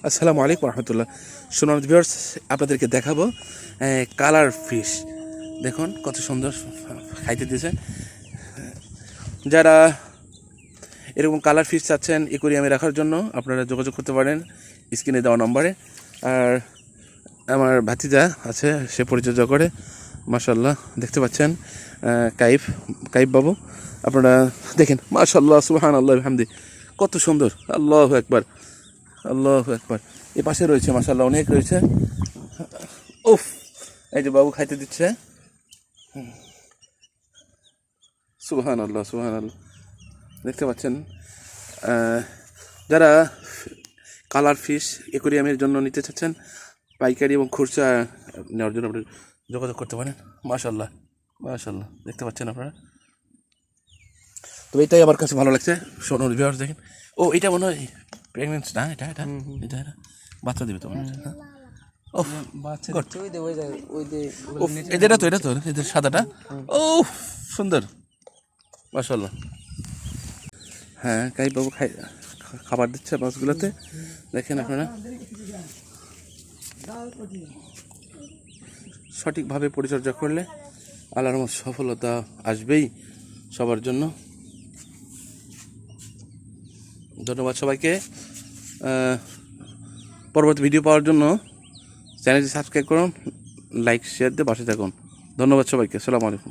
আসসালামু আলাইকুম রহমতুল্লাহ। সোনার ভিউয়ার্স, আপনাদেরকে দেখাবো কালার ফিশ। দেখুন কত সুন্দর খাইতে দিয়েছে। যারা এরকম কালার ফিশ চাচ্ছেন অ্যাকোয়ারিয়ামে রাখার জন্য, আপনারা যোগাযোগ করতে পারেন স্ক্রিনে দেওয়া নম্বরে। আর আমার ভাতিজা আছে, সে পরিচর্যা করে, মাশাল্লাহ দেখতে পাচ্ছেন। কাইফ বাবু, আপনারা দেখেন, মাশাল্লাহ সুবহানাল্লাহ বিহামদি, কত সুন্দর। আল্লাহু আকবার, আল্লাহু আকবার। এ পাশে রয়েছে মাশাল্লাহ অনেক রয়েছে। উফ, এই যে বাবু খাইতে দিচ্ছে। সুবহানাল্লাহ, সুবহানাল্লাহ, দেখতে পাচ্ছেন। যারা কালার ফিশ অ্যাকোয়ারিয়ামের জন্য নিতে চাচ্ছেন, পাইকারি এবং খুচরা নেওয়ার জন্য আপনি যোগাযোগ করতে পারেন। মাশাল্লাহ, মাশাল্লাহ, দেখতে পাচ্ছেন আপনারা। তো এটাই আমার কাছে ভালো লাগছে। সোনার ভিউয়ার্স দেখেন, ও এটা মনে হয় প্রেগনেন্ট না, এটা এটা এটা এটা বাচ্চা দেবে তো মনে হচ্ছে। ও বাচ্চা এটা তো এটা তো এটা সাদাটা। ও সুন্দর, মাশাল্লাহ। হ্যাঁ, কাইফ বাবু খাবার দিচ্ছে মাছগুলোতে, দেখেন আপনারা। সঠিকভাবে পরিচর্যা করলে আল্লাহর রহমতে সফলতা আসবেই সবার জন্য। ধন্যবাদ সবাইকে। পরবর্তী ভিডিও পাওয়ার জন্য চ্যানেলটি সাবস্ক্রাইব করুন, লাইক শেয়ার দিয়ে পাশে থাকুন। ধন্যবাদ সবাইকে। আসসালামু আলাইকুম।